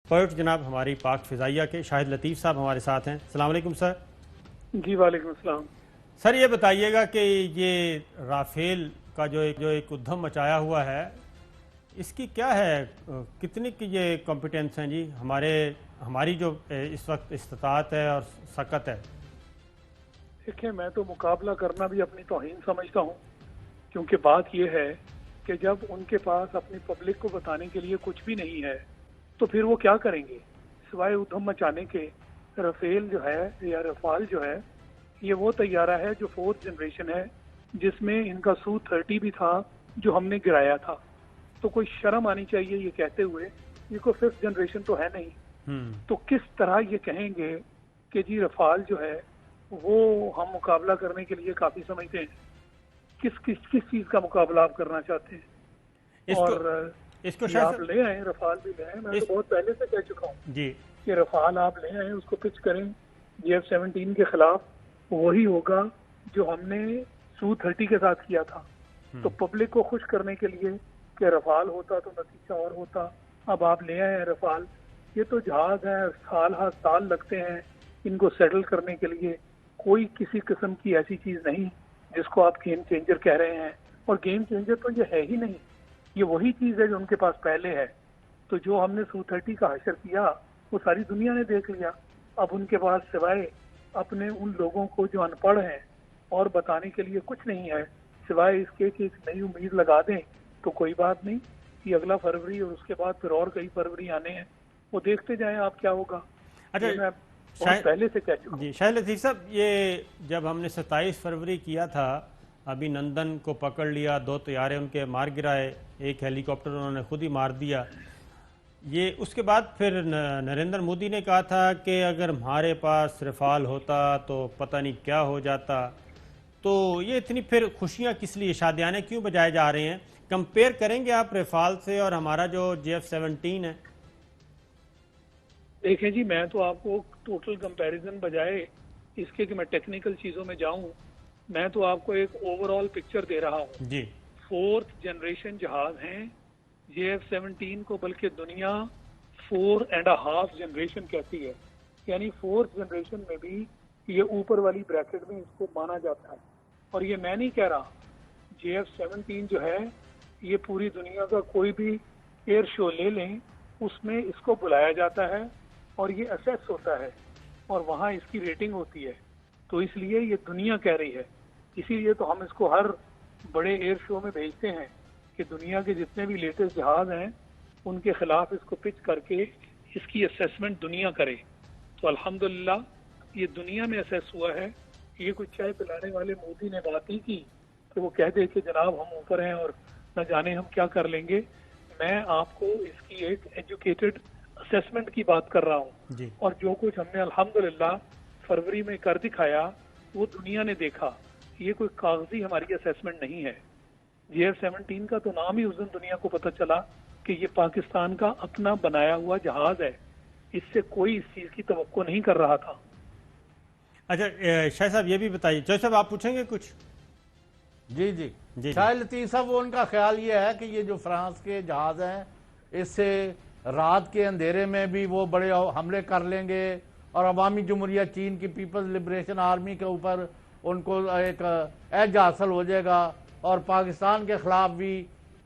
Pilot جناب ہماری پاک فضائیہ کے شاہد لطیف صاحب ہمارے ساتھ ہیں. السلام علیکم سر. جی وعلیکم السلام. سر یہ بتائیے گا کہ یہ رافیل کا جو ایک ادھم مچایا ہوا ہے اس کی کیا ہے، کتنی کی یہ کمپیٹنس ہیں جی ہماری جو اس وقت استطاعت ہے اور سکت ہے؟ دیکھیں، میں تو مقابلہ کرنا بھی اپنی توہین سمجھتا ہوں، کیونکہ بات یہ ہے کہ جب ان کے پاس اپنی پبلک کو بتانے کے لیے کچھ بھی نہیں ہے تو پھر وہ کیا کریں گے سوائے ادھم مچانے کے. رافیل جو ہے یا رفال جو ہے یہ وہ طیارہ ہے جو 4th جنریشن ہے، جس میں ان کا Su-30 بھی تھا جو ہم نے گرایا تھا. تو کوئی شرم آنی چاہیے یہ کہتے ہوئے، یہ کوئی 5th جنریشن تو ہے نہیں. تو کس طرح یہ کہیں گے کہ جی رفال جو ہے وہ ہم مقابلہ کرنے کے لیے کافی سمجھتے ہیں؟ کس چیز کا مقابلہ آپ کرنا چاہتے ہیں؟ اور یہ آپ لے آئیں، رفال بھی لے آئیں. میں تو بہت پہلے سے کہہ چکا ہوں جی کہ رفال آپ لے آئیں، اس کو پچ کریں GF-17 کے خلاف. وہی ہوگا جو ہم نے Su-30 کے ساتھ کیا تھا. تو پبلک کو خوش کرنے کے لیے کہ رفال ہوتا تو نتیجہ اور ہوتا. اب آپ لے آئے ہیں رفال. یہ تو جہاز ہیں، سال ہر سال لگتے ہیں ان کو سیٹل کرنے کے لیے. کوئی کسی قسم کی ایسی چیز نہیں جس کو آپ گیم چینجر کہہ رہے ہیں. اور گیم چینجر تو یہ ہے ہی نہیں، یہ وہی چیز ہے جو ان کے پاس پہلے ہے. تو جو ہم نے Su-30 کا حشر کیا وہ ساری دنیا نے دیکھ لیا. اب ان کے پاس سوائے اپنے ان لوگوں کو جو ان پڑھ ہیں اور بتانے کے لیے کچھ نہیں ہے سوائے اس کے کہ ایک نئی امید لگا دیں. تو کوئی بات نہیں، یہ اگلا فروری اور اس کے بعد پھر اور کئی فروری آنے ہیں، وہ دیکھتے جائیں آپ کیا ہوگا. اچھا میں بہت پہلے سے کہہ چکا ہوں. جی شاہد لطیف صاحب، یہ جب ہم نے 27 فروری کیا تھا، ابھی نندن کو پکڑ لیا، 2 طیارے ان کے مار گرائے، ایک ہیلی کاپٹر انہوں نے خود ہی مار دیا. یہ اس کے بعد پھر نریندر مودی نے کہا تھا کہ اگر ہمارے پاس رفال ہوتا تو پتہ نہیں کیا ہو جاتا. تو یہ اتنی پھر خوشیاں کس لیے، شادیانے کیوں بجائے جا رہے ہیں؟ کمپیئر کریں گے آپ رفال سے اور ہمارا جو GF-17 ہے؟ دیکھیں جی، میں تو آپ کو ٹوٹل کمپیریزن بجائے اس کے کہ میں ٹیکنیکل چیزوں میں جاؤں، میں تو آپ کو ایک اوور آل پکچر دے رہا ہوں. جی 4th جنریشن جہاز ہیں GF-17 کو، بلکہ دنیا 4.5 جنریشن کہتی ہے. یعنی 4th جنریشن میں بھی یہ اوپر والی بریکٹ میں اس کو مانا جاتا ہے. اور یہ میں نہیں کہہ رہا، GF-17 جو ہے یہ پوری دنیا کا کوئی بھی ایئر شو لے لیں اس میں اس کو بلایا جاتا ہے اور یہ اسیس ہوتا ہے اور وہاں اس کی ریٹنگ ہوتی ہے. تو اس لیے یہ دنیا کہہ رہی ہے، اسی لیے تو ہم اس کو ہر بڑے ایئر شو میں بھیجتے ہیں کہ دنیا کے جتنے بھی لیٹسٹ جہاز ہیں ان کے خلاف اس کو پچ کر کے اس کی اسیسمنٹ دنیا کرے. تو الحمدللہ یہ دنیا میں اسیس ہوا ہے. یہ کچھ چائے پلانے والے مودی نے بات نہیں کی کہ وہ کہہ دے کہ جناب ہم اوپر ہیں اور نہ جانے ہم کیا کر لیں گے. میں آپ کو اس کی ایک ایجوکیٹڈ اسیسمنٹ کی بات کر رہا ہوں. جی اور جو کچھ ہم نے الحمدللہ فروری میں کر دکھایا وہ دنیا نے دیکھا. یہ کوئی کاغذی ہماری اسیسمنٹ نہیں ہے. GF-17 کا تو نام ہی اس دن دنیا کو پتہ چلا کہ یہ پاکستان کا اپنا بنایا ہوا جہاز ہے. اس سے کوئی اس چیز کی توقع نہیں کر رہا تھا. اچھا شاہ صاحب یہ بھی بتائیے، جوئی صاحب آپ پوچھیں گے کچھ؟ جی شاہد لطیف صاحب، وہ ان کا خیال یہ ہے کہ یہ جو فرانس کے جہاز ہیں اس سے رات کے اندھیرے میں بھی وہ بڑے حملے کر لیں گے اور عوامی جمہوریہ چین کی پیپلز لبریشن آرمی کے اوپر ان کو ایک ایج حاصل ہو جائے گا اور پاکستان کے خلاف بھی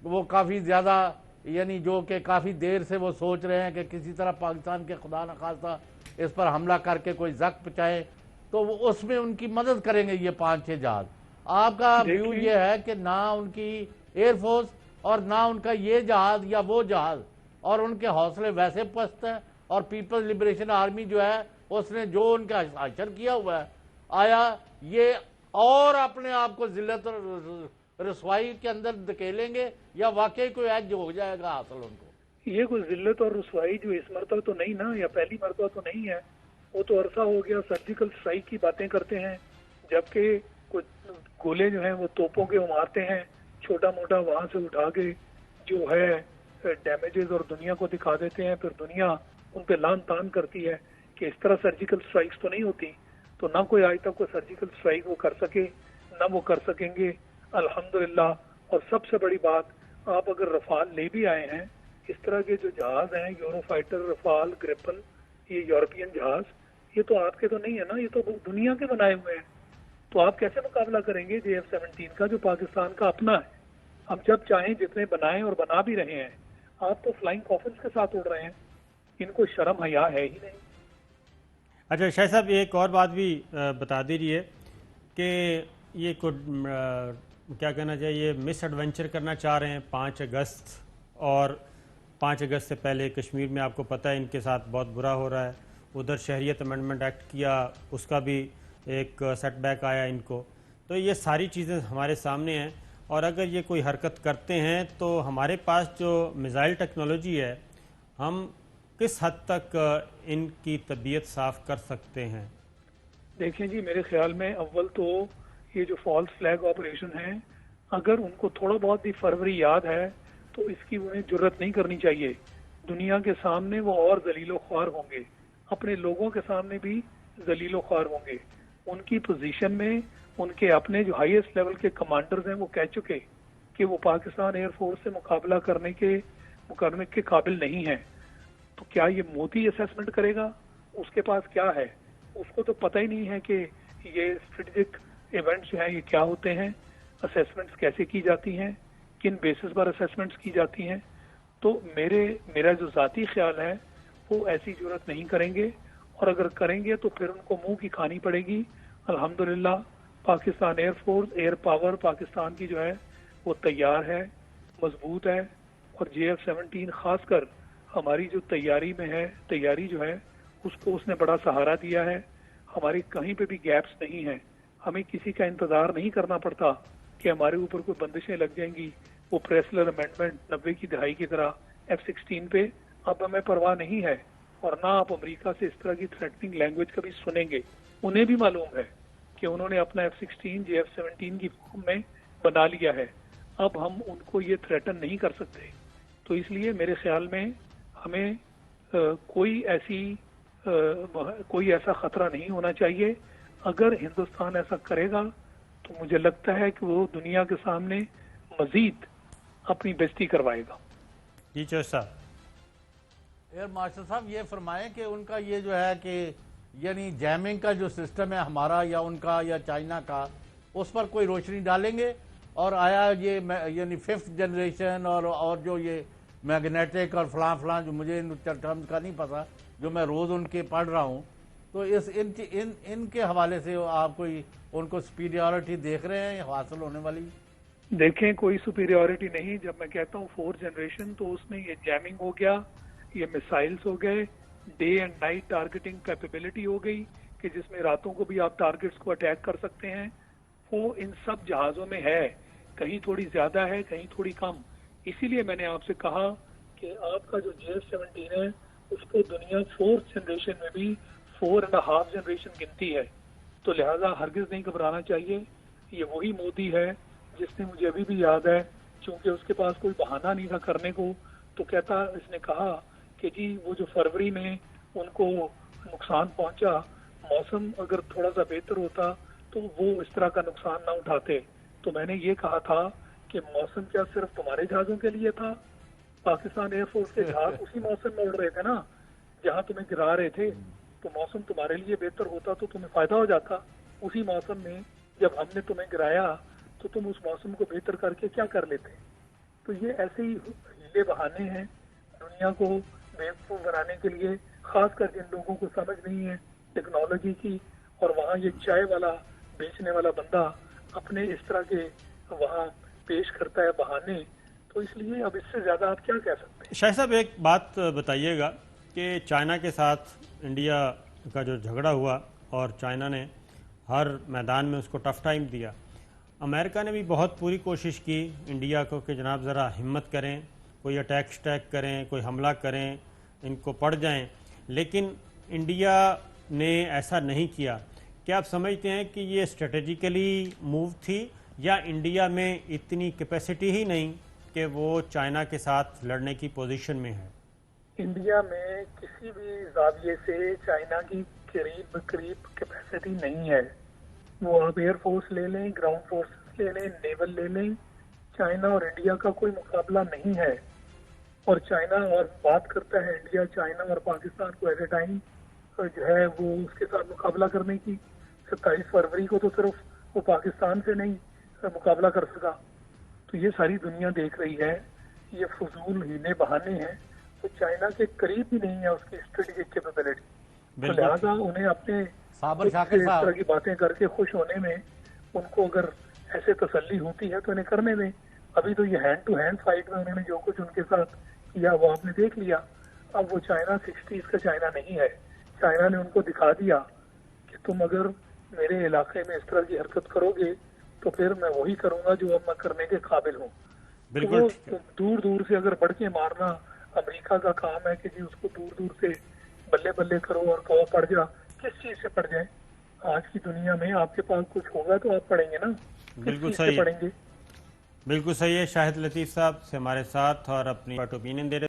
وہ کافی زیادہ، یعنی جو کہ کافی دیر سے وہ سوچ رہے ہیں کہ کسی طرح پاکستان کے خدا نخواستہ اس پر حملہ کر کے کوئی زخم پہنچائے، تو وہ اس میں ان کی مدد کریں گے یہ 5-6 جہاز. آپ کا ویو یہ ہے کہ نہ ان کی ایئر فورس اور نہ ان کا یہ جہاز یا وہ جہاز، اور ان کے حوصلے ویسے پست ہیں، اور پیپلز لبریشن آرمی جو ہے اس نے جو ان کا حشر کیا ہوا ہے، آیا یہ اور اپنے آپ کو ذلت اور رسوائی کے اندر دھکیلیں گے یا واقعی کوئی ایج ہو جائے گا حاصل ان کو؟ یہ کوئی ذلت اور رسوائی جو اس مرتبہ تو نہیں نا، یا پہلی مرتبہ تو نہیں ہے. وہ تو عرصہ ہو گیا سرجیکل اسٹرائک کی باتیں کرتے ہیں، جبکہ کچھ گولے جو ہیں وہ توپوں کے مارتے ہیں چھوٹا موٹا وہاں سے اٹھا کے جو ہے ڈیمیجز اور دنیا کو دکھا دیتے ہیں. پھر دنیا ان پہ لان تان کرتی ہے کہ اس طرح سرجیکل اسٹرائکس تو نہیں ہوتی. تو نہ کوئی آج تک کوئی سرجیکل اسٹرائک وہ کر سکے نہ وہ کر سکیں گے الحمدللہ. اور سب سے بڑی بات، آپ اگر رفال لے بھی آئے ہیں اس طرح کے جو جہاز ہیں یورو فائٹر، رفال، گریپن، یہ یورپین جہاز، یہ تو آپ کے تو نہیں ہے نا، یہ تو دنیا کے بنائے ہوئے ہیں. تو آپ کیسے مقابلہ کریں گے JF-17 کا جو پاکستان کا اپنا ہے؟ ہم جب چاہیں جتنے بنائیں اور بنا بھی رہے ہیں. آپ تو فلائنگ کافنز کے ساتھ اڑ رہے ہیں. ان کو شرم حیا ہے ہی نہیں. اچھا شاہ صاحب ایک اور بات بھی بتا دیجیے کہ یہ کیا کہنا چاہیے، مس ایڈونچر کرنا چاہ رہے ہیں 5 اگست، اور 5 اگست سے پہلے کشمیر میں آپ کو پتہ ہے ان کے ساتھ بہت برا ہو رہا ہے. ادھر شہریت امینڈمنٹ ایکٹ کیا، اس کا بھی ایک سیٹ بیک آیا ان کو. تو یہ ساری چیزیں ہمارے سامنے ہیں، اور اگر یہ کوئی حرکت کرتے ہیں تو ہمارے پاس جو میزائل ٹیکنالوجی ہے، ہم کس حد تک ان کی طبیعت صاف کر سکتے ہیں؟ دیکھیں جی، میرے خیال میں اول تو یہ جو فالس فلیگ آپریشن ہے، اگر ان کو تھوڑا بہت بھی فروری یاد ہے تو اس کی انہیں جرت نہیں کرنی چاہیے. دنیا کے سامنے وہ اور ذلیل و خوار ہوں گے، اپنے لوگوں کے سامنے بھی ذلیل و خوار ہوں گے. ان کی پوزیشن میں ان کے اپنے جو ہائیسٹ لیول کے کمانڈرز ہیں وہ کہہ چکے کہ وہ پاکستان ایئر فورس سے مقابلہ کرنے کے قابل نہیں ہیں. تو کیا یہ مودی اسیسمنٹ کرے گا؟ اس کے پاس کیا ہے؟ اس کو تو پتہ ہی نہیں ہے کہ یہ اسٹریٹجک ایونٹس جو ہیں یہ کیا ہوتے ہیں، اسیسمنٹس کیسے کی جاتی ہیں، کن بیسس پر اسیسمنٹس کی جاتی ہیں. تو میرا جو ذاتی خیال ہے وہ ایسی جرت نہیں کریں گے، اور اگر کریں گے تو پھر ان کو منہ کی کھانی پڑے گی. الحمدللہ Pakistan air force, air power Pakistan کی جو ہے وہ تیار ہے، مضبوط ہے. اور JF-17 خاص کر ہماری جو تیاری جو ہے اس کو اس نے بڑا سہارا دیا ہے. ہماری کہیں پہ بھی گیپس نہیں ہیں. ہمیں کسی کا انتظار نہیں کرنا پڑتا کہ ہمارے اوپر کوئی بندشیں لگ جائیں گی. وہ پریسلر امینڈمنٹ 90 کی دہائی کی طرح F-16 پہ اب ہمیں پرواہ نہیں ہے. اور نہ آپ امریکہ سے اس طرح کی تھریٹننگ لینگویج کبھی سنیں گے. انہیں بھی معلوم ہے کہ انہوں نے اپنا F-16 JF-17 کی فارم میں بنا لیا ہے. اب ہم ان کو یہ تھریٹن نہیں کر سکتے. تو اس لیے میرے خیال میں ہمیں کوئی ایسا خطرہ نہیں ہونا چاہیے. اگر ہندوستان ایسا کرے گا تو مجھے لگتا ہے کہ وہ دنیا کے سامنے مزید اپنی بےزتی کروائے گا. جی چوہدری صاحب. ایئر مارشل صاحب یہ فرمائیں کہ ان کا یہ جو ہے کہ یعنی جیمنگ کا جو سسٹم ہے ہمارا یا ان کا یا چائنا کا، اس پر کوئی روشنی ڈالیں گے؟ اور آیا یہ یعنی 5th جنریشن اور جو یہ میگنیٹک اور فلاں جو مجھے ٹرمز کا نہیں پتا، جو میں روز ان کے پڑھ رہا ہوں، تو ان کے حوالے سے آپ کوئی ان کو سپیریورٹی دیکھ رہے ہیں حاصل ہونے والی؟ دیکھیں کوئی سپیریورٹی نہیں. جب میں کہتا ہوں 4th جنریشن تو اس میں یہ جیمنگ ہو گیا، یہ میسائلز ہو گئے، day and night targeting capability ہو گئی کہ جس میں راتوں کو بھی آپ ٹارگیٹس کو اٹیک کر سکتے ہیں. وہ ان سب جہازوں میں ہے. کہیں تھوڑی زیادہ ہے، کہیں تھوڑی کم. اسی لیے میں نے آپ سے کہا کہ آپ کا جو JF-17 ہے اس کو دنیا 4th جنریشن میں بھی 4.5 جنریشن گنتی ہے. تو لہٰذا ہرگز نہیں گھبرانا چاہیے. یہ وہی مودی ہے جس نے، مجھے ابھی بھی یاد ہے، چونکہ اس کے پاس کوئی بہانہ نہیں تھا کرنے کو، تو اس نے کہا کہ جی وہ جو فروری میں ان کو نقصان پہنچا، موسم اگر تھوڑا سا بہتر ہوتا تو وہ اس طرح کا نقصان نہ اٹھاتے. تو میں نے یہ کہا تھا کہ موسم کیا صرف تمہارے جہازوں کے لیے تھا؟ پاکستان ایئر فورس کے جہاز اسی موسم میں اڑ رہے تھے نا جہاں تمہیں گرا رہے تھے. تو موسم تمہارے لیے بہتر ہوتا تو تمہیں فائدہ ہو جاتا. اسی موسم میں جب ہم نے تمہیں گرایا تو تم اس موسم کو بہتر کر کے کیا کر لیتے؟ تو یہ ایسے ہی ہیلے بہانے ہیں دنیا کو بیوقوف بنانے کے لیے، خاص کر جن لوگوں کو سمجھ نہیں ہے ٹیکنالوجی کی. اور وہاں یہ چائے والا بیچنے والا بندہ اپنے اس طرح کے وہاں پیش کرتا ہے بہانے. تو اس لیے اب اس سے زیادہ آپ کیا کہہ سکتے ہیں؟ شاہ صاحب ایک بات بتائیے گا کہ چائنا کے ساتھ انڈیا کا جو جھگڑا ہوا اور چائنا نے ہر میدان میں اس کو ٹف ٹائم دیا، امریکہ نے بھی بہت پوری کوشش کی انڈیا کو کہ جناب ذرا ہمت کریں، کوئی اٹیک کریں، کوئی حملہ کریں، ان کو پڑ جائیں، لیکن انڈیا نے ایسا نہیں کیا. کیا آپ سمجھتے ہیں کہ یہ اسٹریٹجیکلی موو تھی، یا انڈیا میں اتنی کیپیسٹی ہی نہیں کہ وہ چائنا کے ساتھ لڑنے کی پوزیشن میں ہے؟ انڈیا میں کسی بھی زاویے سے چائنا کی قریب کیپیسٹی نہیں ہے. وہ آپ ایئر فورس لے لیں، گراؤنڈ فورس لے لیں، نیول لے لیں، چائنا اور انڈیا کا کوئی مقابلہ نہیں ہے. اور چائنا اور بات کرتا ہے انڈیا چائنا اور پاکستان کو ایٹ اے ٹائم جو ہے وہ اس کے ساتھ مقابلہ کرنے کی. 27 فروری کو تو صرف وہ پاکستان سے نہیں مقابلہ کر سکا. تو یہ ساری دنیا دیکھ رہی ہے یہ فضول ہیلے بہانے ہیں. تو چائنا کے قریب بھی نہیں ہے اس کی اسٹریٹجک کیپیبلٹی. تو لہٰذا انہیں اپنے اس طرح کی باتیں کر کے خوش ہونے میں ان کو اگر ایسے تسلی ہوتی ہے تو انہیں کرنے میں. ابھی تو یہ ہینڈ ٹو ہینڈ فائٹ میں انہوں نے جو کچھ ان کے ساتھ کیا وہ آپ نے دیکھ لیا. اب وہ چائنا 60s کا چائنا نہیں ہے. چائنا نے ان کو دکھا دیا کہ تم اگر میرے علاقے میں اس طرح کی حرکت کرو گے تو پھر میں وہی کروں گا جو اب میں کرنے کے قابل ہوں. بالکل دور دور سے اگر بڑھ کے مارنا امریکہ کا کام ہے کہ جی اس کو دور دور سے بلے بلے کرو اور کہو پڑ جا. کس چیز سے پڑ جائے؟ آج کی دنیا میں آپ کے پاس کچھ ہوگا تو آپ پڑھیں گے نا. بالکل صحیح، بالکل صحیح ہے. شاہد لطیف صاحب سے ہمارے ساتھ اور اپنی اوپینین دے رہے